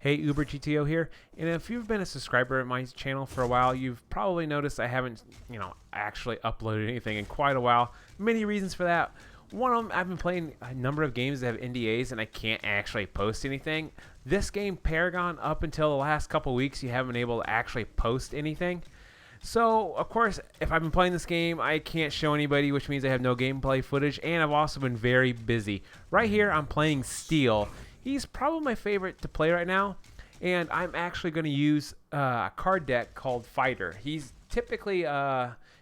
Hey, Uber GTO here, and if you've been a subscriber at my channel for a while, you've probably noticed I haven't, actually uploaded anything in quite a while. Many reasons for that. One of them, I've been playing a number of games that have NDAs and I can't actually post anything. This game, Paragon, up until the last couple weeks, you haven't been able to actually post anything. So, of course, if I've been playing this game, I can't show anybody, which means I have no gameplay footage, and I've also been very busy. Right here, I'm playing Steel. He's probably my favorite to play right now, and I'm actually going to use a card deck called Fighter. He's typically,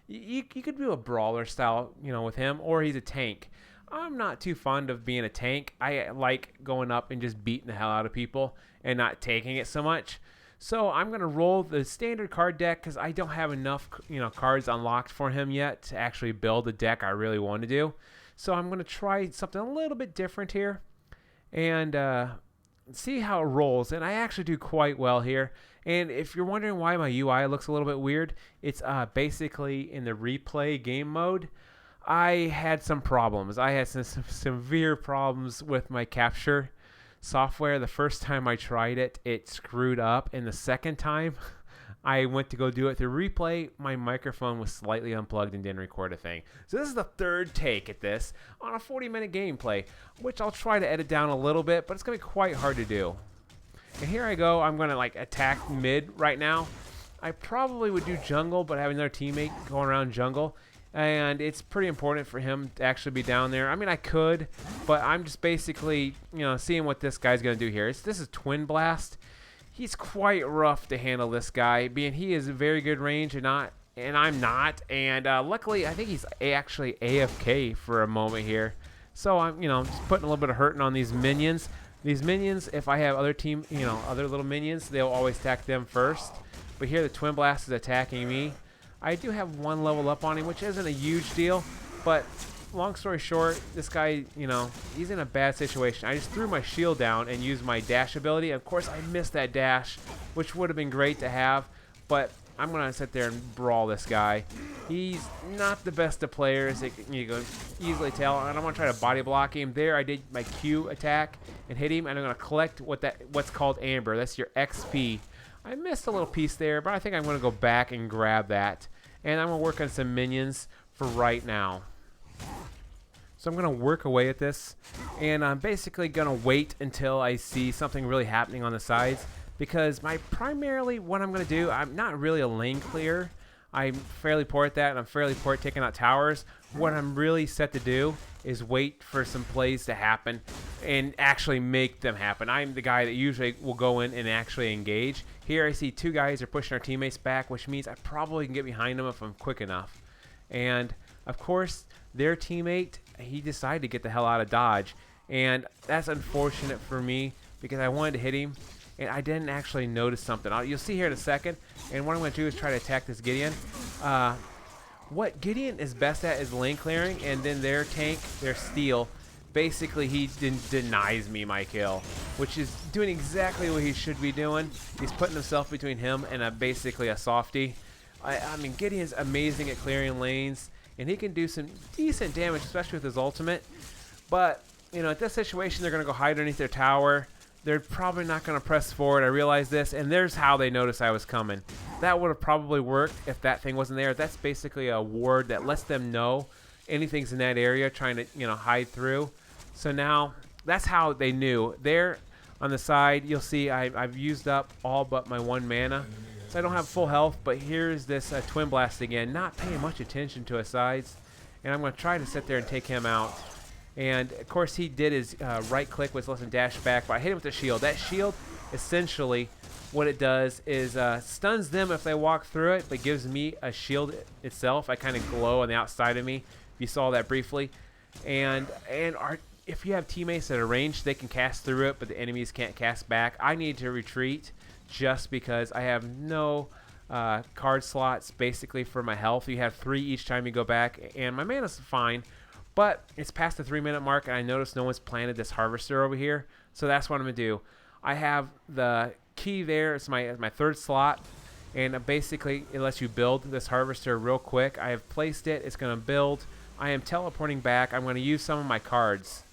you could do a brawler style, with him, or he's a tank. I'm not too fond of being a tank. I like going up and just beating the hell out of people and not taking it so much. So I'm going to roll the standard card deck because I don't have enough, cards unlocked for him yet to actually build the deck I really want to do. So I'm going to try something a little bit different here and see how it rolls. And I actually do quite well here. And if you're wondering why my UI looks a little bit weird, it's basically in the replay game mode. I had some problems. I had some severe problems with my capture software. The first time I tried it, it screwed up, and the second time I went to go do it through replay, my microphone was slightly unplugged and didn't record a thing. So this is the third take at this on a 40-minute gameplay, which I'll try to edit down a little bit, but it's going to be quite hard to do. And here I go. I'm going to attack mid right now. I probably would do jungle, but I have another teammate going around jungle. And it's pretty important for him to actually be down there. I mean, I could, but I'm just basically, seeing what this guy's going to do here. This is Twin Blast. He's quite rough to handle, this guy, being he is very good range and I'm not. And luckily, I think he's actually AFK for a moment here. So I'm, just putting a little bit of hurting on these minions. These minions, if I have other other little minions, they'll always attack them first. But here the Twin Blast is attacking me. I do have one level up on him, which isn't a huge deal, but long story short, this guy, he's in a bad situation. I just threw my shield down and used my dash ability. Of course, I missed that dash, which would have been great to have, but I'm going to sit there and brawl this guy. He's not the best of players, you can easily tell, and I'm going to try to body block him. There, I did my Q attack and hit him, and I'm going to collect what's called Amber. That's your XP. I missed a little piece there, but I think I'm going to go back and grab that. And I'm going to work on some minions for right now. So I'm going to work away at this. And I'm basically going to wait until I see something really happening on the sides. Because primarily what I'm going to do, I'm not really a lane clear. I'm fairly poor at that, and I'm fairly poor at taking out towers. What I'm really set to do is wait for some plays to happen and actually make them happen. I'm the guy that usually will go in and actually engage. Here I see two guys are pushing our teammates back, which means I probably can get behind them if I'm quick enough. And of course, their teammate, he decided to get the hell out of dodge. And that's unfortunate for me because I wanted to hit him and I didn't actually notice something. You'll see here in a second. And what I'm going to do is try to attack this Gideon. What Gideon is best at is lane clearing, and then their tank, their Steel, basically he denies me my kill, which is doing exactly what he should be doing. He's putting himself between him and basically a softie. I mean, Gideon's amazing at clearing lanes, and he can do some decent damage, especially with his ultimate. But, at this situation, they're going to go hide underneath their tower. They're probably not going to press forward. I realize this, and there's how they noticed I was coming. That would have probably worked if that thing wasn't there. That's basically a ward that lets them know anything's in that area trying to, hide through. So now that's how they knew. There on the side, you'll see I've used up all but my 1 mana. So I don't have full health, but here's this Twin Blast again, not paying much attention to his sides. And I'm going to try to sit there and take him out. And, of course, he did his right click, which lets him dash back, but I hit him with the shield. That shield, essentially, what it does is stuns them if they walk through it, but gives me a shield itself. I kind of glow on the outside of me. You saw that briefly. And if you have teammates that are ranged, they can cast through it, but the enemies can't cast back. I need to retreat just because I have no card slots, basically, for my health. You have 3 each time you go back, and my mana's fine. But it's past the 3-minute mark, and I noticed no one's planted this harvester over here. So that's what I'm going to do. I have the key there. It's my 3rd slot. And basically, it lets you build this harvester real quick. I have placed it. It's going to build. I am teleporting back. I'm going to use some of my cards.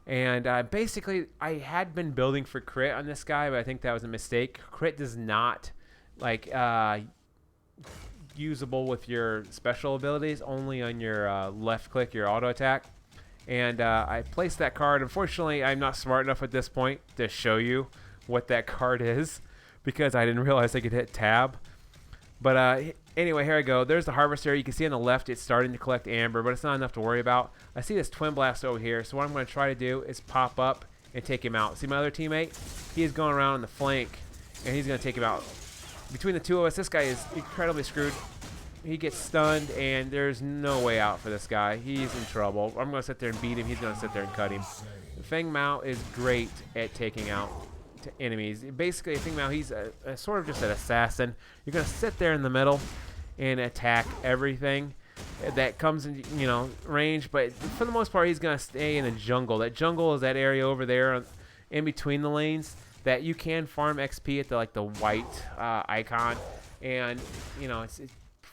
And basically, I had been building for crit on this guy, but I think that was a mistake. Crit does not like usable with your special abilities, only on your left click, your auto attack. And I placed that card. Unfortunately, I'm not smart enough at this point to show you what that card is because I didn't realize I could hit tab. But anyway, here I go. There's the harvester. You can see on the left it's starting to collect amber, but it's not enough to worry about. I see this twin blast over here, so what I'm going to try to do is pop up and take him out. See my other teammate? He is going around on the flank, and he's going to take him out. Between the two of us, this guy is incredibly screwed. He gets stunned, and there's no way out for this guy. He's in trouble. I'm going to sit there and beat him. He's going to sit there and cut him. Feng Mao is great at taking out enemies. Basically, Feng Mao, he's a sort of just an assassin. You're going to sit there in the middle and attack everything that comes in, range. But for the most part, he's going to stay in a jungle. That jungle is that area over there in between the lanes that you can farm XP at the white icon. And, it's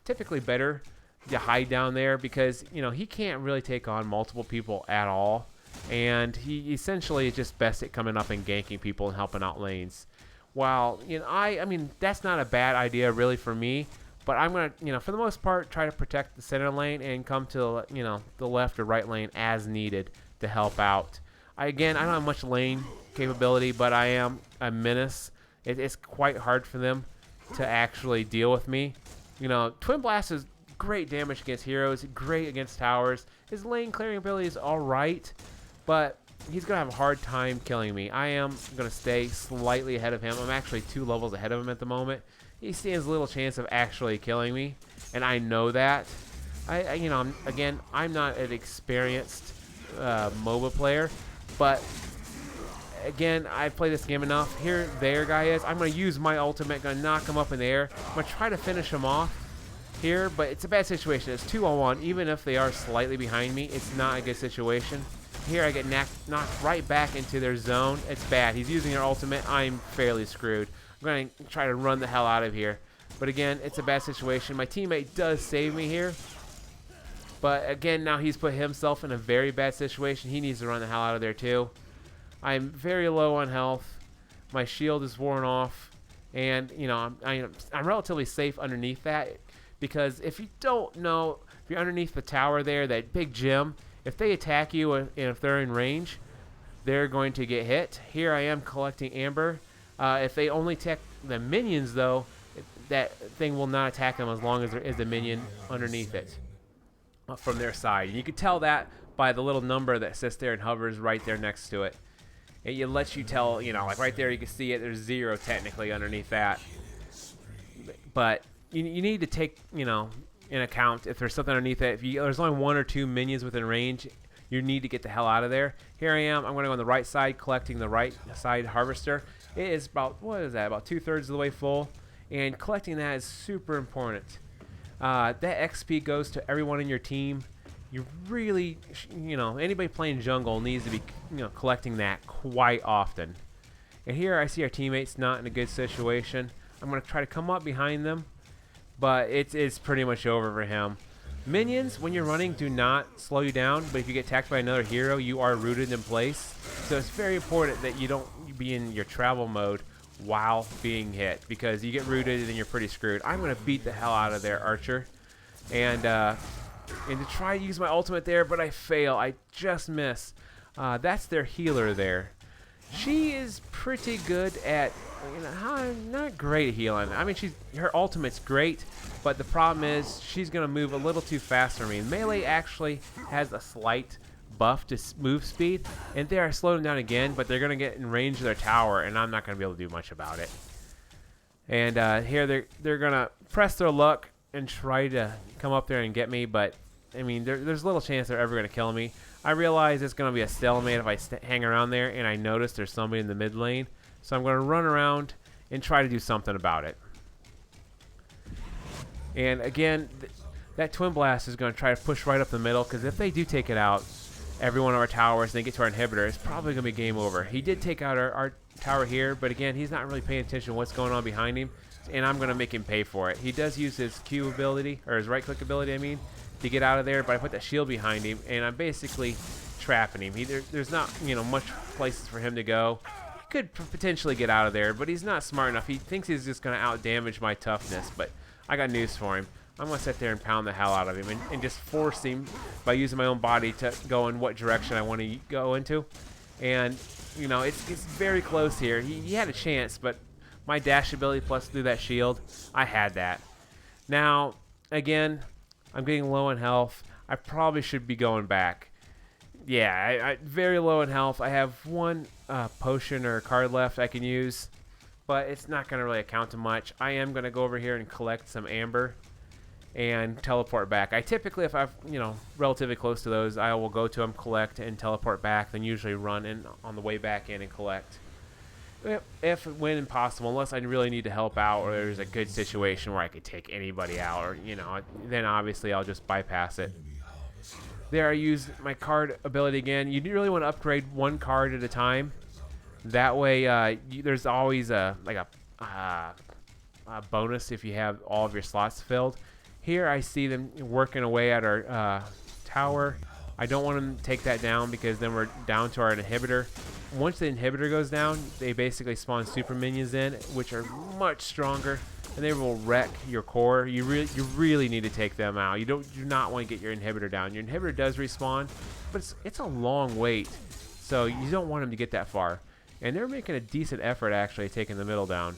typically better to hide down there because, he can't really take on multiple people at all. And he essentially is just best at coming up and ganking people and helping out lanes. While, I mean, that's not a bad idea really for me. But I'm going to, for the most part, try to protect the center lane and come to, the left or right lane as needed to help out. I don't have much lane capability, but I am a menace. It's quite hard for them to actually deal with me. Twin Blast is great damage against heroes, great against towers. His lane clearing ability is all right, but he's going to have a hard time killing me. I am going to stay slightly ahead of him. I'm actually 2 levels ahead of him at the moment. He stands little chance of actually killing me, and I know that. I'm not an experienced MOBA player, but again, I've played this game enough. Here, there guy is. I'm going to use my ultimate, going to knock him up in the air. I'm going to try to finish him off here, but it's a bad situation. It's 2-on-1. Even if they are slightly behind me, it's not a good situation. Here, I get knocked right back into their zone. It's bad. He's using their ultimate. I'm fairly screwed. I'm going to try to run the hell out of here. But again, it's a bad situation. My teammate does save me here. But again, now he's put himself in a very bad situation. He needs to run the hell out of there too. I'm very low on health. My shield is worn off. And, I'm relatively safe underneath that. Because if you don't know, if you're underneath the tower there, that big gem, if they attack you and if they're in range, they're going to get hit. Here I am collecting amber. If they only attack the minions, though, that thing will not attack them as long as there is a minion underneath it from their side. And you can tell that by the little number that sits there and hovers right there next to it. It lets you tell, like right there you can see it. There's 0 technically underneath that. But you need to take, in account if there's something underneath it. If there's only 1 or 2 minions within range, you need to get the hell out of there. Here I am. I'm going to go on the right side, collecting the right side harvester. It is about, about 2/3 of the way full. And collecting that is super important. That XP goes to everyone in your team. You really, anybody playing jungle needs to be, collecting that quite often. And here I see our teammates not in a good situation. I'm going to try to come up behind them, but it's pretty much over for him. Minions, when you're running, do not slow you down, but if you get attacked by another hero, you are rooted in place. So it's very important that you don't be in your travel mode while being hit, because you get rooted and then you're pretty screwed. I'm going to beat the hell out of their archer. And to try to use my ultimate there, but I fail. I just miss. That's their healer there. She is pretty good at, not great at healing. I mean, her ultimate's great, but the problem is she's going to move a little too fast for me. Melee actually has a slight buff to move speed, and there I slowed them down again, but they're going to get in range of their tower, and I'm not going to be able to do much about it. And here they're going to press their luck and try to come up there and get me, but I mean, there's little chance they're ever going to kill me. I realize it's going to be a stalemate if I hang around there and I notice there's somebody in the mid lane. So I'm going to run around and try to do something about it. And again, that Twin Blast is going to try to push right up the middle, because if they do take it out, every one of our towers, and they get to our inhibitor, it's probably going to be game over. He did take out our tower here, but again, he's not really paying attention to what's going on behind him, and I'm going to make him pay for it. He does use his Q ability, or his right click ability, to get out of there, but I put that shield behind him, and I'm basically trapping him. There's not, much places for him to go. He could potentially get out of there, but he's not smart enough. He thinks he's just going to out-damage my toughness, but I got news for him. I'm going to sit there and pound the hell out of him and just force him by using my own body to go in what direction I want to go into. And, it's very close here. He had a chance, but my dash ability plus through that shield, I had that. Now, again, I'm getting low in health. I probably should be going back. Yeah, I very low in health. I have one potion or card left I can use, but it's not going to really account to much. I am going to go over here and collect some amber and teleport back. I typically, if I'm relatively close to those, I will go to them, collect, and teleport back, then usually run in on the way back in and collect. When possible, unless I really need to help out or there's a good situation where I could take anybody out, or then obviously I'll just bypass it. There I use my card ability again. You really want to upgrade one card at a time. That way there's always a bonus if you have all of your slots filled. Here I see them working away at our tower. I don't want them to take that down because then we're down to our inhibitor. Once the inhibitor goes down, they basically spawn super minions in, which are much stronger, and they will wreck your core. You really need to take them out. You do not want to get your inhibitor down. Your inhibitor does respawn, but it's a long wait, so you don't want them to get that far. And they're making a decent effort actually taking the middle down.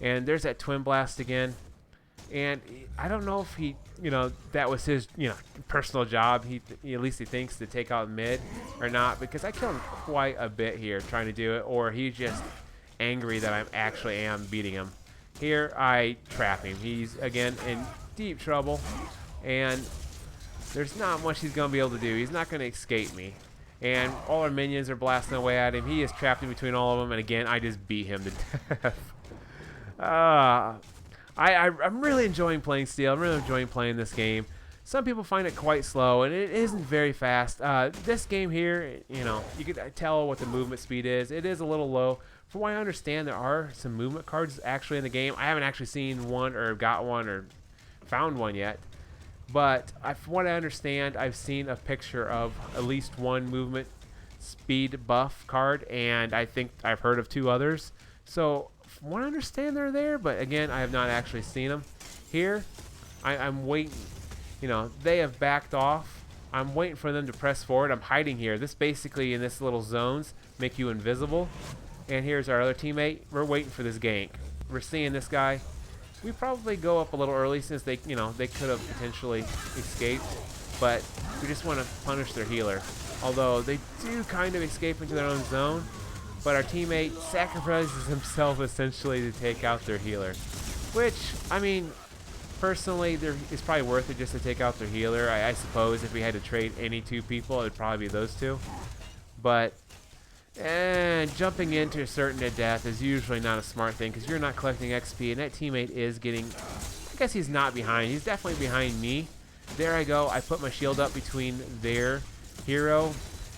And there's that twin blast again. And I don't know if he, that was his, personal job. At least he thinks to take out mid or not, because I killed him quite a bit here trying to do it, or he's just angry that I actually am beating him. Here I trap him. He's again in deep trouble, and there's not much he's gonna be able to do. He's not gonna escape me. And all our minions are blasting away at him. He is trapped in between all of them, and again I just beat him to death. I'm really enjoying playing Steel. I'm really enjoying playing this game. Some people find it quite slow, and it isn't very fast. This game here, you can tell what the movement speed is. It is a little low. From what I understand, there are some movement cards actually in the game. I haven't actually seen one or got one or found one yet. But from what I understand, I've seen a picture of at least one movement speed buff card, and I think I've heard of 2 others. So from what I understand, they're there, but again, I have not actually seen them. Here, I'm waiting. They have backed off. I'm waiting for them to press forward. I'm hiding here. This basically, in this little zones, make you invisible. And here's our other teammate. We're waiting for this gank. We're seeing this guy. We probably go up a little early since they could have potentially escaped, but we just want to punish their healer. Although they do kind of escape into their own zone, but our teammate sacrifices himself essentially to take out their healer. Which, I mean, personally, it's probably worth it just to take out their healer. I suppose if we had to trade any 2 people, it would probably be those 2. But jumping into certain to death is usually not a smart thing because you're not collecting XP, and that teammate is getting, I guess he's not behind. He's definitely behind me. There I go. I put my shield up between their hero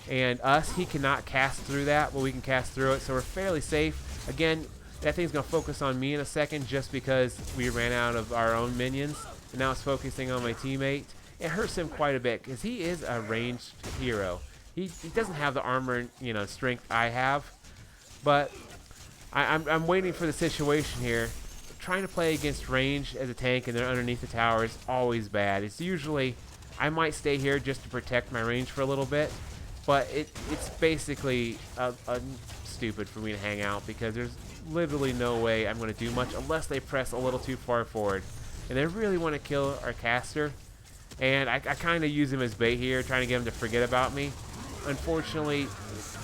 and us. He cannot cast through that, but we can cast through it, so we're fairly safe. Again, that thing's going to focus on me in a second just because we ran out of our own minions, and now it's focusing on my teammate. It hurts him quite a bit because he is a ranged hero. He doesn't have the armor, strength I have, but I'm waiting for the situation here. Trying to play against range as a tank and they're underneath the tower is always bad. It's usually, I might stay here just to protect my range for a little bit, but it's basically stupid for me to hang out because there's literally no way I'm going to do much unless they press a little too far forward. And they really want to kill our caster, and I kind of use him as bait here, trying to get him to forget about me. Unfortunately, it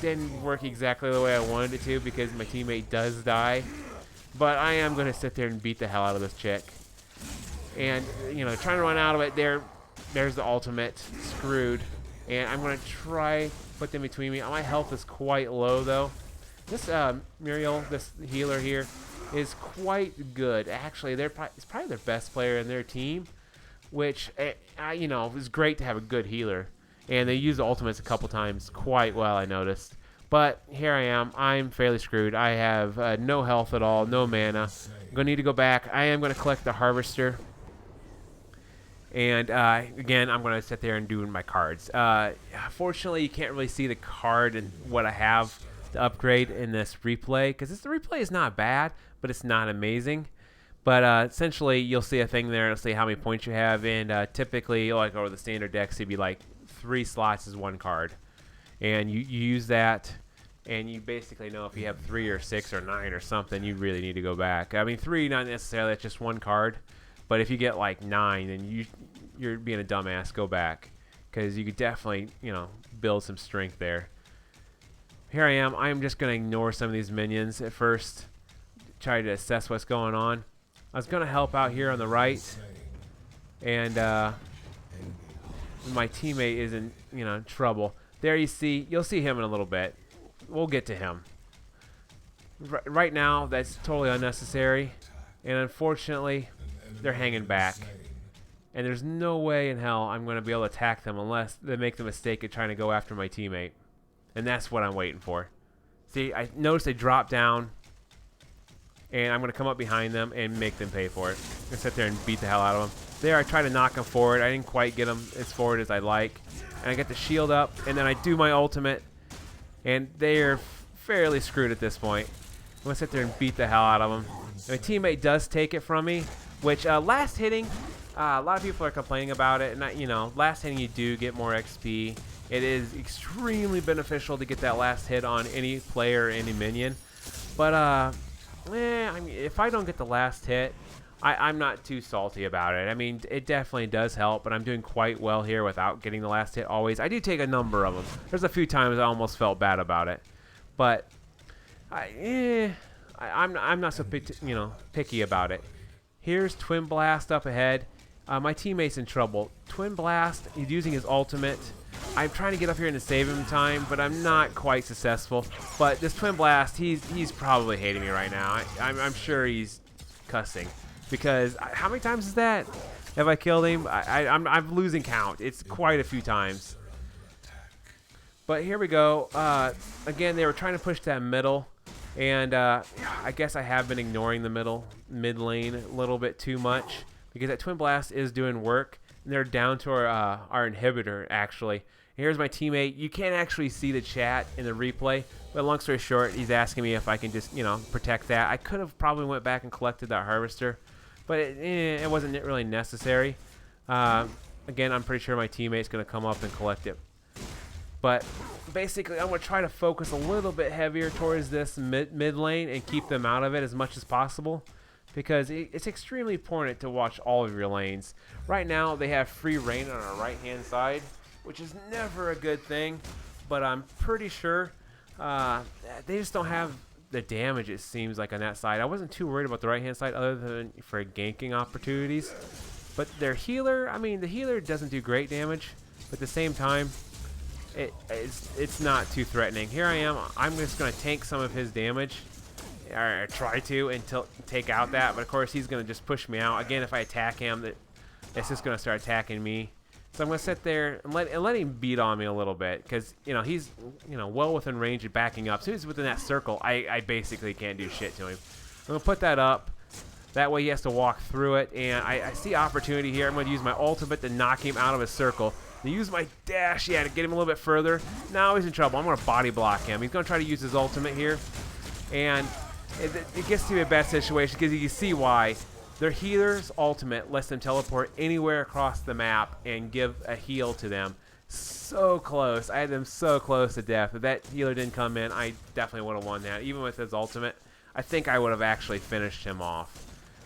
didn't work exactly the way I wanted it to because my teammate does die. But I am going to sit there and beat the hell out of this chick. And, trying to run out of it, there's the ultimate. Screwed. And I'm going to try put them between me. My health is quite low, though. This Muriel, this healer here, is quite good. Actually, it's probably their best player in their team, which, is great to have a good healer. And they use the ultimates a couple times quite well, I noticed. But here I am. I'm fairly screwed. I have no health at all, no mana. I'm going to need to go back. I am going to collect the harvester. And again, I'm going to sit there and do my cards. Fortunately, you can't really see the card and what I have to upgrade in this replay, because the replay is not bad, but it's not amazing. But essentially, you'll see a thing there. It'll say how many points you have, and typically, like over the standard decks, it'd be like 3 slots is 1 card, and you use that, and you basically know if you have 3 or 6 or 9 or something, you really need to go back. I mean, 3 not necessarily, that's just 1 card, but if you get like 9, then you're being a dumbass. Go back, because you could definitely build some strength there. Here I am. I am just going to ignore some of these minions at first, try to assess what's going on. I was going to help out here on the right, and my teammate is in trouble. There you'll see him in a little bit. We'll get to him. Right now, that's totally unnecessary, and unfortunately, they're hanging back. And there's no way in hell I'm going to be able to attack them unless they make the mistake of trying to go after my teammate. And that's what I'm waiting for. See, I noticed they drop down, and I'm going to come up behind them and make them pay for it. I'm going to sit there and beat the hell out of them. There, I try to knock them forward. I didn't quite get them as forward as I like. And I get the shield up, and then I do my ultimate, and they're fairly screwed at this point. I'm going to sit there and beat the hell out of them. And my teammate does take it from me, which last hitting, a lot of people are complaining about it. And last hitting you do get more XP. It is extremely beneficial to get that last hit on any player or any minion. But I mean, if I don't get the last hit, I'm not too salty about it. I mean, it definitely does help, but I'm doing quite well here without getting the last hit always. I do take a number of them. There's a few times I almost felt bad about it, but I'm not so picky about it. Here's Twin Blast up ahead. My teammate's in trouble. Twin Blast, he's using his ultimate. I'm trying to get up here and to save him time, but I'm not quite successful. But this Twin Blast, he's probably hating me right now. I'm sure he's cussing, because how many times is that? Have I killed him? I'm losing count. It's quite a few times. But here we go. Again, they were trying to push that middle, and I guess I have been ignoring the mid lane a little bit too much, because that Twin Blast is doing work. And they're down to our inhibitor, actually. And here's my teammate. You can't actually see the chat in the replay, but long story short, he's asking me if I can just, protect that. I could have probably went back and collected that harvester, but it wasn't really necessary. Again, I'm pretty sure my teammate's going to come up and collect it. But basically, I'm going to try to focus a little bit heavier towards this mid lane and keep them out of it as much as possible, because it's extremely important to watch all of your lanes. Right now, they have free reign on our right-hand side, which is never a good thing, but I'm pretty sure they just don't have the damage, it seems like, on that side. I wasn't too worried about the right-hand side other than for ganking opportunities. But their healer, I mean, the healer doesn't do great damage, but at the same time, it's not too threatening. Here I am. I'm just going to tank some of his damage, or try to, until take out that. But of course, he's going to just push me out. Again, if I attack him, it's just going to start attacking me. So I'm going to sit there and let him beat on me a little bit, because he's well within range of backing up. As soon as he's within that circle, I basically can't do shit to him. I'm going to put that up. That way he has to walk through it, and I see opportunity here. I'm going to use my ultimate to knock him out of his circle. To use my dash, to get him a little bit further. Now he's in trouble. I'm going to body block him. He's going to try to use his ultimate here, and it gets to be a bad situation, because you can see why. Their healer's ultimate lets them teleport anywhere across the map and give a heal to them. So close. I had them so close to death. If that healer didn't come in, I definitely would have won that. Even with his ultimate, I think I would have actually finished him off.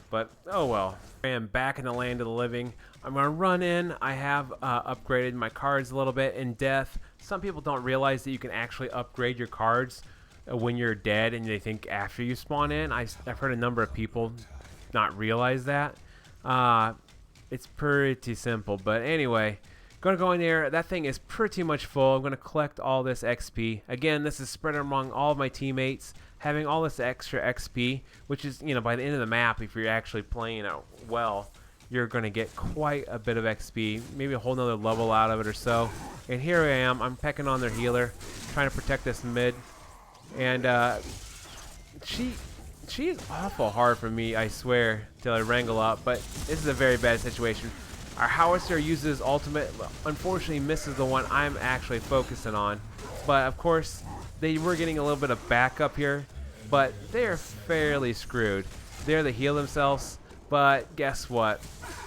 But, oh well. I am back in the land of the living. I'm going to run in. I have upgraded my cards a little bit in death. Some people don't realize that you can actually upgrade your cards when you're dead, and they think after you spawn in. I've heard a number of people not realize that. It's pretty simple, but anyway, gonna go in there. That thing is pretty much full. I'm gonna collect all this XP. Again, this is spread among all of my teammates, having all this extra XP, which is, by the end of the map, if you're actually playing it well, you're gonna get quite a bit of XP, maybe a whole nother level out of it or so. And here I am. I'm pecking on their healer, trying to protect this mid, and She's awful hard for me, I swear, till I wrangle up, but this is a very bad situation. Our howitzer uses ultimate, unfortunately misses the one I'm actually focusing on. But of course, they were getting a little bit of backup here, but they're fairly screwed. They're to heal themselves, but guess what?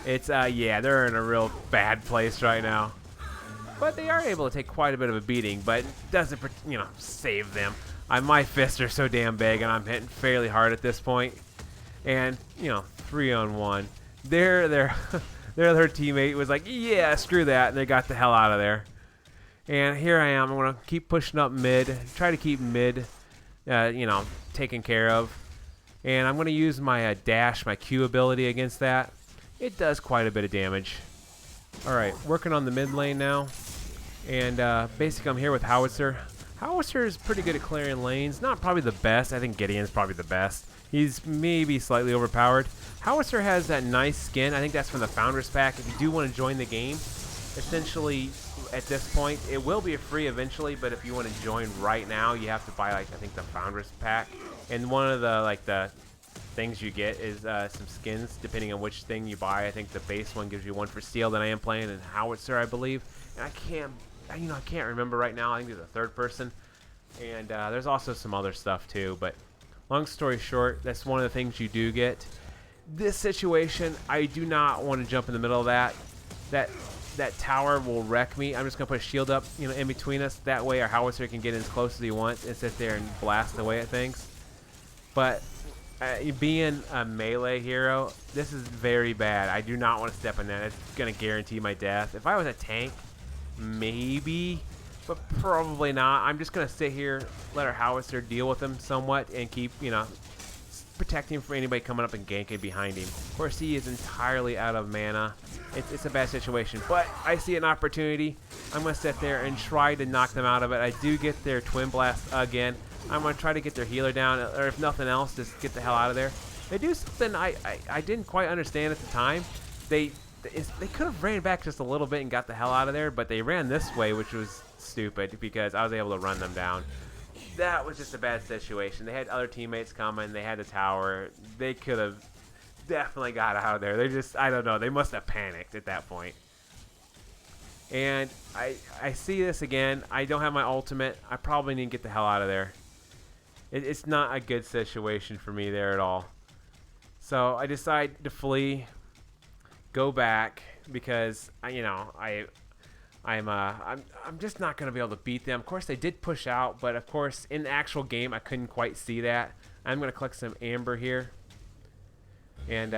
It's, yeah, they're in a real bad place right now. But they are able to take quite a bit of a beating, but it doesn't, you know, save them. My fists are so damn big, and I'm hitting fairly hard at this point. And, you know, 3-on-1. Their other teammate was like, yeah, screw that, and they got the hell out of there. And here I am. I'm going to keep pushing up mid, try to keep mid, you know, taken care of. And I'm going to use my dash, my Q ability against that. It does quite a bit of damage. Alright, working on the mid lane now. And basically I'm here with Howitzer. Howitzer is pretty good at clearing lanes. Not probably the best. I think Gideon's probably the best. He's maybe slightly overpowered. Howitzer has that nice skin. I think that's from the Founders Pack. If you do want to join the game, essentially at this point, it will be free eventually, but if you want to join right now, you have to buy, like, I think the Founders Pack. And one of the, like, the things you get is some skins, depending on which thing you buy. I think the base one gives you one for Steel that I am playing, and Howitzer, I believe. And I can't remember right now. I think there's a third person. And there's also some other stuff too, but long story short, that's one of the things you do get. This situation, I do not want to jump in the middle of that. That tower will wreck me. I'm just gonna put a shield up, you know, in between us. That way our howitzer can get in as close as he wants and sit there and blast away at things. But being a melee hero, this is very bad. I do not want to step in that. It's gonna guarantee my death. If I was a tank, maybe, but probably not. I'm just gonna sit here, let our howitzer deal with him somewhat, and keep, you know, protecting him from anybody coming up and ganking behind him. Of course, he is entirely out of mana. It's a bad situation, but I see an opportunity. I'm going to sit there and try to knock them out of it. I do get their Twin Blast again. I'm going to try to get their healer down, or if nothing else, just get the hell out of there. They do something I didn't quite understand at the time. They could have ran back just a little bit and got the hell out of there, but they ran this way, which was stupid because I was able to run them down. That was just a bad situation. They had other teammates coming. They had the tower. They could have definitely got out of there. They just, I don't know. They must have panicked at that point. And I see this again. I don't have my ultimate. I probably need to get the hell out of there. It's not a good situation for me there at all. So I decide to flee, go back, because I'm just not going to be able to beat them. Of course, they did push out, but of course, in the actual game, I couldn't quite see that. I'm going to collect some amber here. And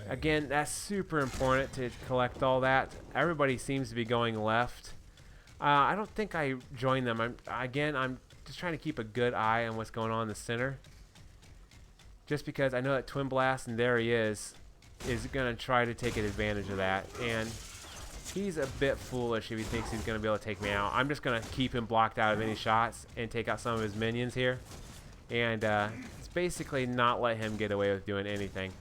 again, that's super important to collect all that. Everybody seems to be going left. I don't think I joined them. I'm just trying to keep a good eye on what's going on in the center. Just because I know that Twin Blast, and there he is going to try to take advantage of that. And he's a bit foolish if he thinks he's going to be able to take me out. I'm just going to keep him blocked out of any shots and take out some of his minions here. And it's basically not let him get away with doing anything.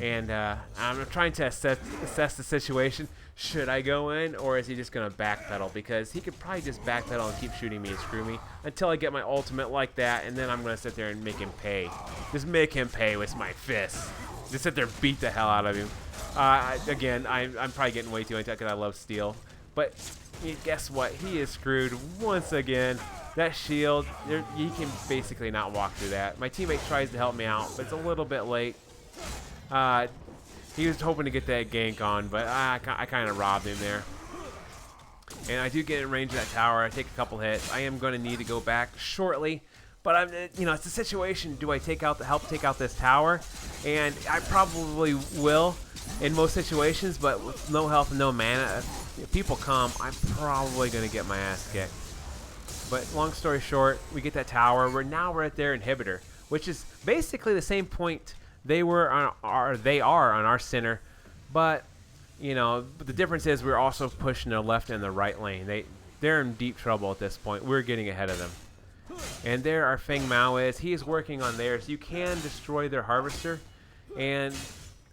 And I'm trying to assess the situation. Should I go in, or is he just going to backpedal? Because he could probably just backpedal and keep shooting me and screw me until I get my ultimate like that, and then I'm going to sit there and make him pay. Just make him pay with my fists. Just sit there and beat the hell out of him. Again, I'm probably getting way too into it because I love steel. But guess what? He is screwed once again. That shield, he can basically not walk through that. My teammate tries to help me out, but it's a little bit late. He was hoping to get that gank on, but I kind of robbed him there. And I do get in range of that tower. I take a couple hits. I am going to need to go back shortly. But it's a situation. Do I help take out this tower? And I probably will in most situations, but with no health and no mana, if people come, I'm probably going to get my ass kicked. But long story short, we get that tower. We're at their inhibitor, which is basically the same point they are on our center. But the difference is we're also pushing the left and the right lane. They're in deep trouble at this point. We're getting ahead of them. And there our Feng Mao is. He is working on theirs. You can destroy their harvester, and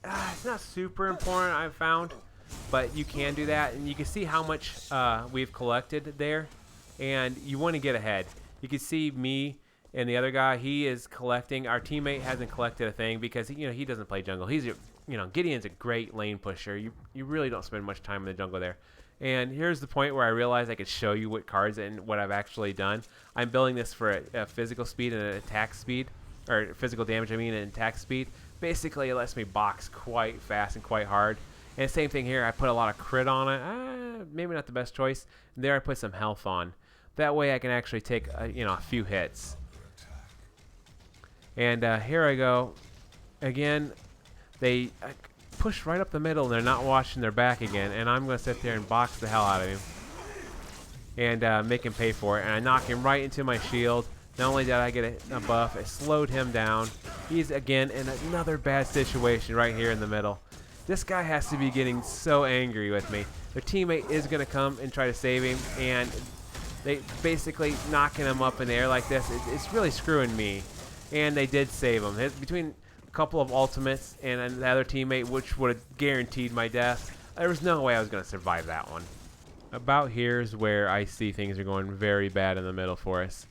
it's not super important, I've found, but you can do that. And you can see how much we've collected there, and you want to get ahead. You can see me and the other guy. He is collecting. Our teammate hasn't collected a thing because he doesn't play jungle. He's Gideon's a great lane pusher. You really don't spend much time in the jungle there. And here's the point where I realized I could show you what cards and what I've actually done. I'm building this for a physical speed and an attack speed, or physical damage, I mean, and attack speed. Basically, it lets me box quite fast and quite hard. And same thing here, I put a lot of crit on it. Maybe not the best choice. And there I put some health on. That way I can actually take a few hits. And here I go. Again, they push right up the middle, and they're not watching their back again. And I'm going to sit there and box the hell out of him and make him pay for it. And I knock him right into my shield. Not only did I get a buff, it slowed him down. He's, again, in another bad situation right here in the middle. This guy has to be getting so angry with me. Their teammate is going to come and try to save him, and they basically knocking him up in the air like this. It's really screwing me. And they did save him. Between a couple of ultimates and another teammate, which would have guaranteed my death, there was no way I was going to survive that one. About here is where I see things are going very bad in the middle for us.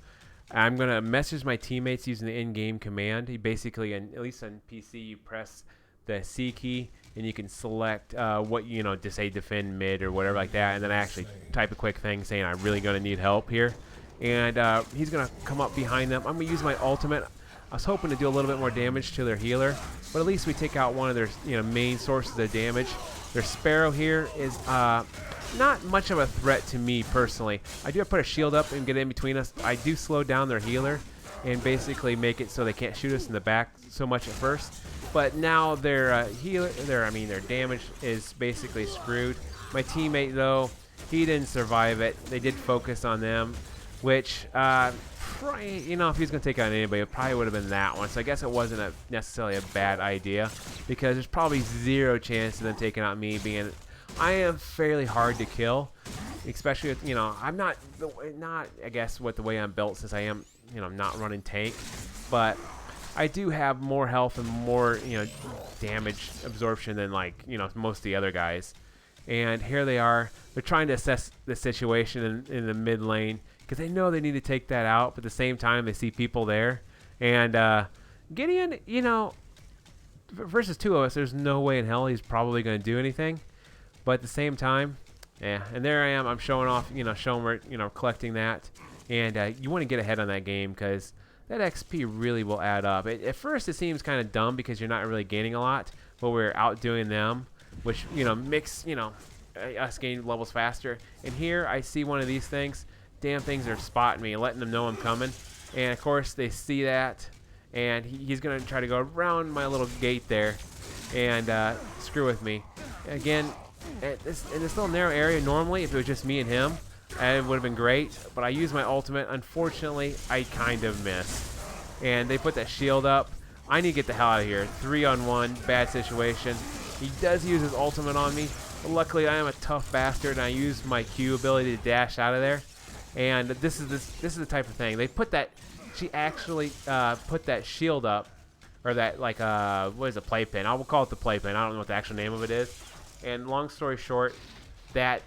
I'm going to message my teammates using the in-game command. You basically, at least on PC, you press the C key and you can select what, to say defend mid or whatever like that. And then I actually type a quick thing saying I'm really going to need help here. And he's going to come up behind them. I'm going to use my ultimate. I was hoping to do a little bit more damage to their healer, but at least we take out one of their main sources of damage. Their Sparrow here is not much of a threat to me personally. I do put a shield up and get in between us. I do slow down their healer and basically make it so they can't shoot us in the back so much at first. But now their their damage is basically screwed. My teammate though, he didn't survive it. They did focus on them, which if he was going to take out anybody, it probably would have been that one. So I guess it wasn't necessarily a bad idea, because there's probably zero chance of them taking out me, being I am fairly hard to kill, especially with, I'm not I guess with the way I'm built, since I am not running tank, but I do have more health and more damage absorption than most of the other guys. And here they are. They're trying to assess the situation in the mid lane, because they know they need to take that out, but at the same time they see people there. And Gideon, versus two of us, there's no way in hell he's probably going to do anything. But at the same time, yeah. And there I am. I'm showing off, showing where, collecting that. And you want to get ahead on that game, because that XP really will add up. At first it seems kind of dumb because you're not really gaining a lot, but we're outdoing them, which, makes, us gain levels faster. And here I see one of these things. Damn things are spotting me, letting them know I'm coming. And of course they see that, and he's going to try to go around my little gate there and screw with me. Again, in this little narrow area, normally if it was just me and him, it would have been great, but I used my ultimate. Unfortunately, I kind of missed. And they put that shield up. I need to get the hell out of here. 3-on-1, bad situation. He does use his ultimate on me. But luckily, I am a tough bastard, and I used my Q ability to dash out of there. And this is the type of thing. They put that. She actually put that shield up, or that what is a playpen? I will call it the playpen. I don't know what the actual name of it is. And long story short, that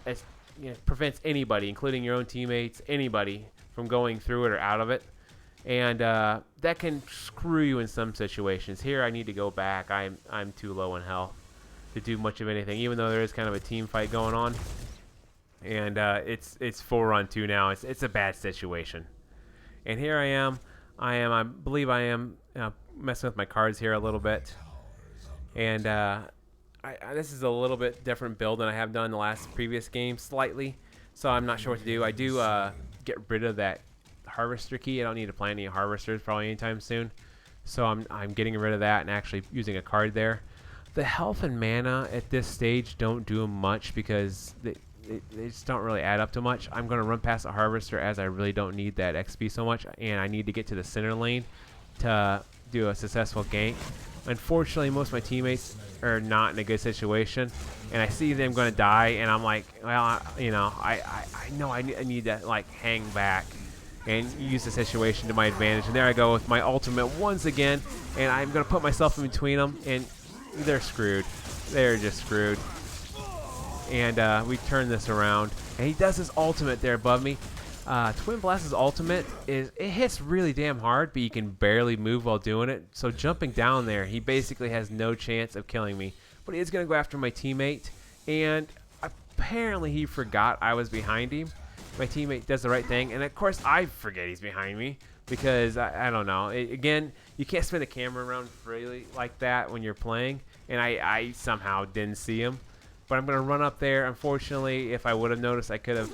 prevents anybody, including your own teammates, anybody, from going through it or out of it. And that can screw you in some situations. Here I need to go back. I'm too low in health to do much of anything, even though there is kind of a team fight going on. And it's 4-on-2 now. It's a bad situation. And here I believe I am messing with my cards here a little bit. And this is a little bit different build than I have done the last previous game, slightly. So I'm not sure what to do. I do get rid of that harvester key. I don't need to plant any harvesters probably anytime soon. So I'm getting rid of that and actually using a card there. The health and mana at this stage don't do much, because they just don't really add up to much. I'm going to run past the harvester, as I really don't need that XP so much, and I need to get to the center lane to do a successful gank. Unfortunately, most of my teammates are not in a good situation, and I see them going to die, and I'm like, well, I know I need to hang back and use the situation to my advantage. And there I go with my ultimate once again, and I'm going to put myself in between them, and they're screwed. They're just screwed. And we turn this around, and he does his ultimate there above me. Twin Blast's ultimate it hits really damn hard, but you can barely move while doing it. So jumping down there, he basically has no chance of killing me. But he is going to go after my teammate, and apparently he forgot I was behind him. My teammate does the right thing, and of course I forget he's behind me because I don't know. Again, you can't spin the camera around freely like that when you're playing, and I somehow didn't see him. But I'm going to run up there. Unfortunately, if I would have noticed, I could have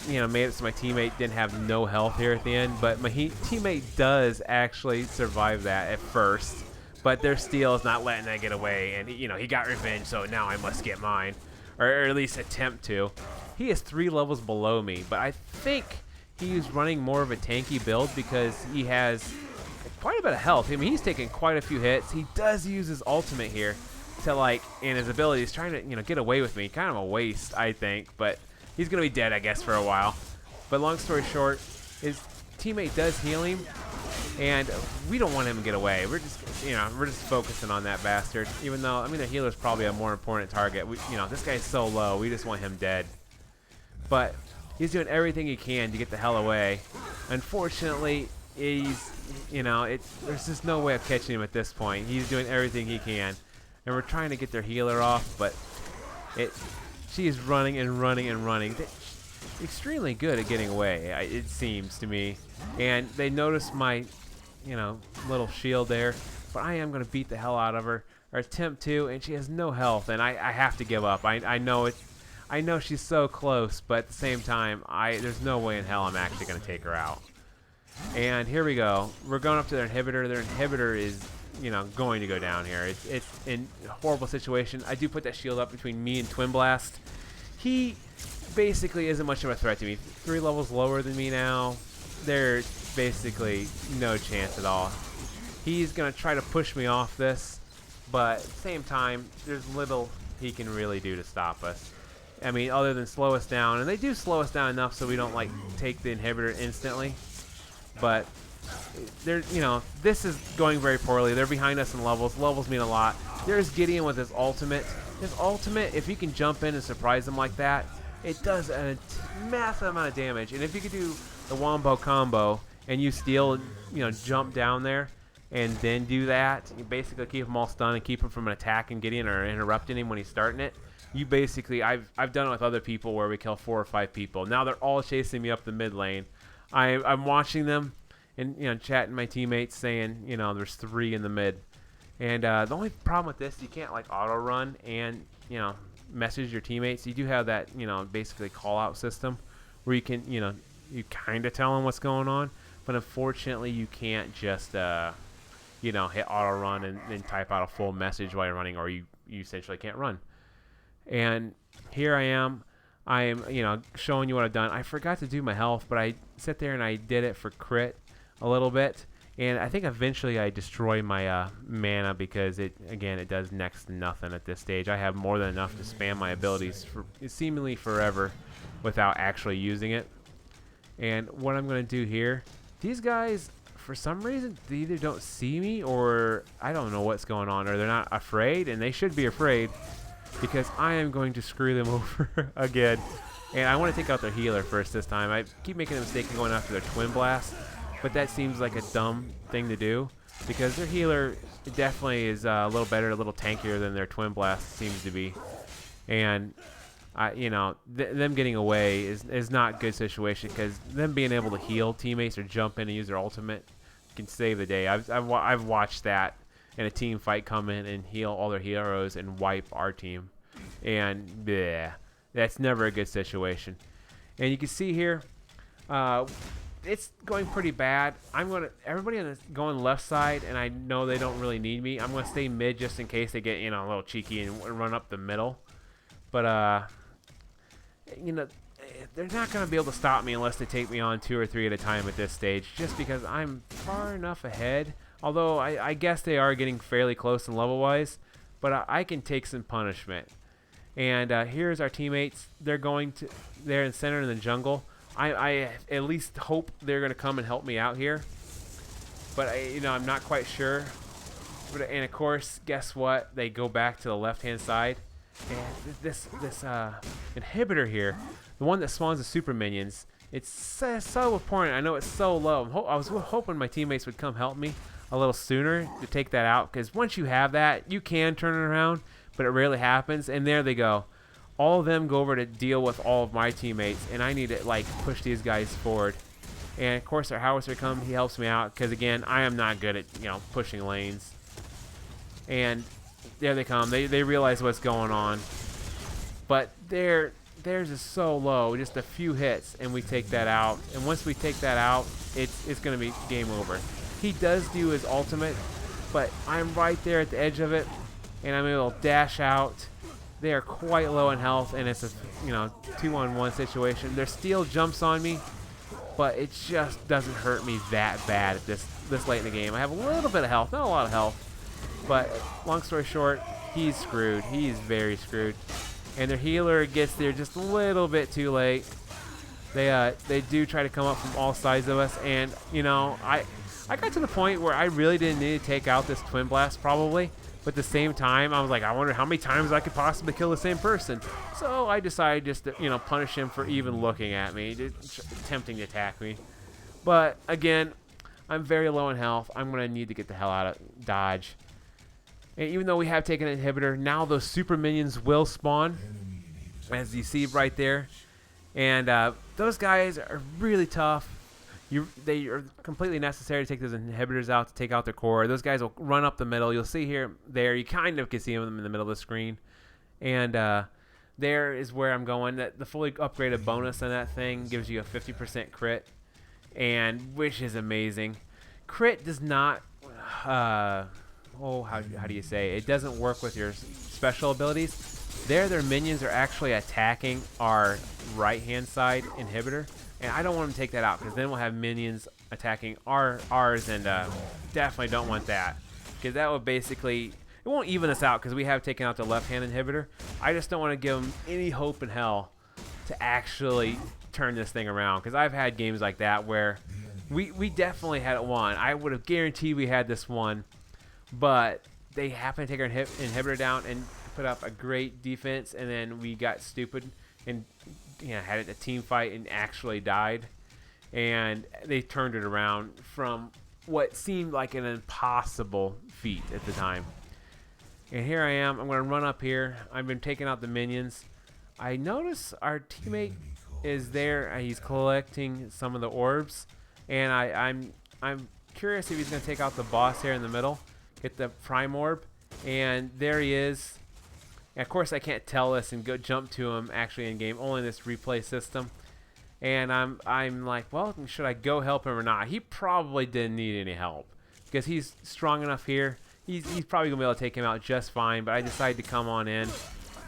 made it so my teammate didn't have no health here at the end. But my teammate does actually survive that at first. But their steal is not letting that get away. And, he got revenge, so now I must get mine. Or at least attempt to. He is 3 levels below me. But I think he's running more of a tanky build because he has quite a bit of health. I mean, he's taking quite a few hits. He does use his ultimate here to, and his abilities, trying to, get away with me. Kind of a waste, I think. But he's going to be dead, I guess, for a while. But long story short, his teammate does heal him. And we don't want him to get away. We're just, we're just focusing on that bastard. Even though, I mean, the healer's probably a more important target. This guy's so low. We just want him dead. But he's doing everything he can to get the hell away. Unfortunately, he's, there's just no way of catching him at this point. He's doing everything he can. And we're trying to get their healer off, but she is running and running and running. Extremely good at getting away, it seems to me. And they notice my, little shield there. But I am going to beat the hell out of her, or attempt to, and she has no health, and I have to give up. I know she's so close, but at the same time, there's no way in hell I'm actually going to take her out. And here we go. We're going up to their inhibitor. Their inhibitor is, going to go down here. It's in a horrible situation. I do put that shield up between me and Twin Blast. He basically isn't much of a threat to me. 3 levels lower than me now. There's basically no chance at all. He's going to try to push me off this, but at the same time, there's little he can really do to stop us. I mean, other than slow us down, and they do slow us down enough so we don't take the inhibitor instantly. But they're, this is going very poorly. They're behind us in levels. Levels mean a lot. There's Gideon with his ultimate. His ultimate, if you can jump in and surprise them like that, it does a massive amount of damage. And if you could do the wombo combo and you steal, jump down there and then do that, you basically keep them all stunned and keep them from an attack and Gideon or interrupting him when he's starting it. You basically, I've done it with other people where we kill 4 or 5 people. Now they're all chasing me up the mid lane. I'm watching them and chatting my teammates saying there's 3 in the mid. And the only problem with this, you can't auto run and message your teammates. You do have that basically call out system where you can you kind of tell them what's going on, but unfortunately you can't just hit auto run and type out a full message while you're running, or you essentially can't run. And here I am showing you what I've done. I forgot to do my health, but I sit there and I did it for crit a little bit, and I think eventually I destroy my mana because it does next to nothing at this stage. I have more than enough to spam my abilities for seemingly forever without actually using it. And what I'm going to do here, these guys, for some reason, they either don't see me or I don't know what's going on, or they're not afraid, and they should be afraid because I am going to screw them over again. And I want to take out their healer first this time. I keep making the mistake of going after their Twin Blast, but that seems like a dumb thing to do because their healer definitely is a little better, a little tankier than their Twin Blast seems to be. And them getting away is not a good situation because them being able to heal teammates or jump in and use their ultimate can save the day. I've watched that in a team fight come in and heal all their heroes and wipe our team, and bleh, that's never a good situation. And you can see here, it's going pretty bad. Everybody going left side, and I know they don't really need me. I'm gonna stay mid just in case they get a little cheeky and run up the middle. But they're not going to be able to stop me unless they take me on 2 or 3 at a time at this stage, just because I'm far enough ahead. Although I guess they are getting fairly close in level-wise, but I can take some punishment. And here's our teammates. They're in center in the jungle. I at least hope they're going to come and help me out here, but I'm not quite sure. And of course, guess what? They go back to the left-hand side. And this inhibitor here, the one that spawns the super minions, It's so important. I know it's so low. I was hoping my teammates would come help me a little sooner to take that out, because once you have that, you can turn it around, but it rarely happens. And there they go. All of them go over to deal with all of my teammates, and I need to like push these guys forward. And of course, our howitzer comes. He helps me out because again, I am not good at pushing lanes. And there they come. They realize what's going on, but theirs is so low. Just a few hits, and we take that out. And once we take that out, it's gonna be game over. He does do his ultimate, but I'm right there at the edge of it, and I'm able to dash out. They are quite low in health, and it's a 2-on-1 situation. Their steel jumps on me, but it just doesn't hurt me that bad at this late in the game. I have a little bit of health, not a lot of health, but long story short, he's screwed. He's very screwed, and their healer gets there just a little bit too late. They do try to come up from all sides of us, and I got to the point where I really didn't need to take out this twin blast probably. But at the same time, I was like, I wonder how many times I could possibly kill the same person. So I decided just to, punish him for even looking at me, attempting to attack me. But again, I'm very low in health. I'm going to need to get the hell out of Dodge. And even though we have taken an inhibitor, now those super minions will spawn, as you see right there. And those guys are really tough. They are completely necessary to take those inhibitors out, to take out their core. Those guys will run up the middle. You'll see there. You kind of can see them in the middle of the screen. And there is where I'm going. The fully upgraded bonus on that thing gives you a 50% crit, and which is amazing. Crit does not, how do you say? It doesn't work with your special abilities. Their minions are actually attacking our right-hand side inhibitor. And I don't want to take that out, because then we'll have minions attacking ours, and definitely don't want that, because that will basically, it won't even us out, because we have taken out the left-hand inhibitor. I just don't want to give them any hope in hell to actually turn this thing around, because I've had games like that where we definitely had it won. I would have guaranteed we had this one, but they happened to take our inhibitor down and put up a great defense, and then we got stupid and had a team fight and actually died, and they turned it around from what seemed like an impossible feat at the time. And here I am. I'm going to run up here. I've been taking out the minions. I notice our teammate is there. He's collecting some of the orbs, and I'm curious if he's going to take out the boss here in the middle, get the prime orb, and there he is. And of course, I can't tell this and go jump to him actually in game, only in this replay system. And I'm like, well, should I go help him or not? He probably didn't need any help, because he's strong enough here. He's probably gonna be able to take him out just fine. But I decided to come on in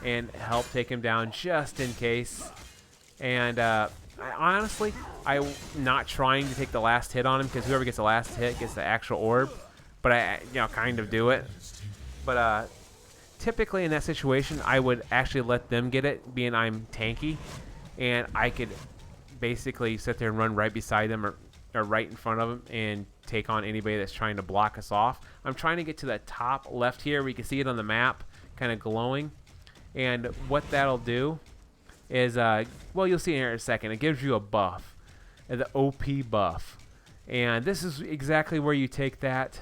and help take him down just in case. And honestly, I'm not trying to take the last hit on him, because whoever gets the last hit gets the actual orb. But I kind of do it. But typically in that situation, I would actually let them get it, being I'm tanky, and I could basically sit there and run right beside them or right in front of them and take on anybody that's trying to block us off. I'm trying to get to the top left here where you can see it on the map, kind of glowing. And what that'll do is, well, you'll see here in a second, it gives you a buff, the OP buff. And this is exactly where you take that.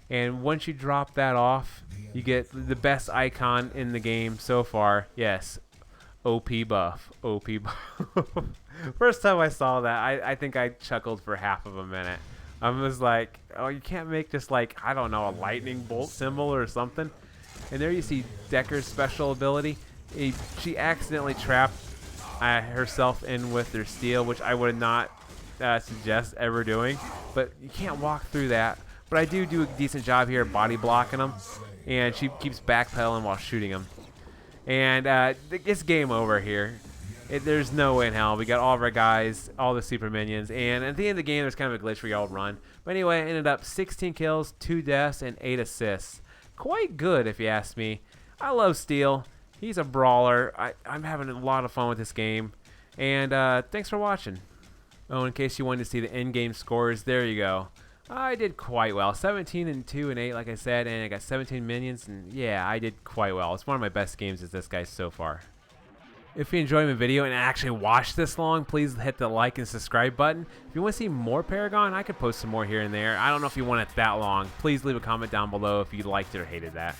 And once you drop that off, you get the best icon in the game so far. Yes, OP buff. OP buff. First time I saw that, I think I chuckled for half of a minute. I was like, oh, you can't make this like, I don't know, a lightning bolt symbol or something. And there you see Decker's special ability. She accidentally trapped herself in with her steel, which I would not suggest ever doing. But you can't walk through that. But I do a decent job here body blocking them, and she keeps backpedaling while shooting them. And it's game over here. There's no way in hell. We got all of our guys, all the super minions, and at the end of the game, there's kind of a glitch where y'all run. But anyway, I ended up 16 kills, 2 deaths, and 8 assists. Quite good, if you ask me. I love Steel. He's a brawler. I'm having a lot of fun with this game. And thanks for watching. Oh, in case you wanted to see the in-game scores, there you go. I did quite well. 17 and 2 and 8, like I said, and I got 17 minions, and yeah, I did quite well. It's one of my best games as this guy so far. If you enjoyed my video and actually watched this long, please hit the like and subscribe button. If you want to see more Paragon, I could post some more here and there. I don't know if you want it that long. Please leave a comment down below if you liked it or hated that.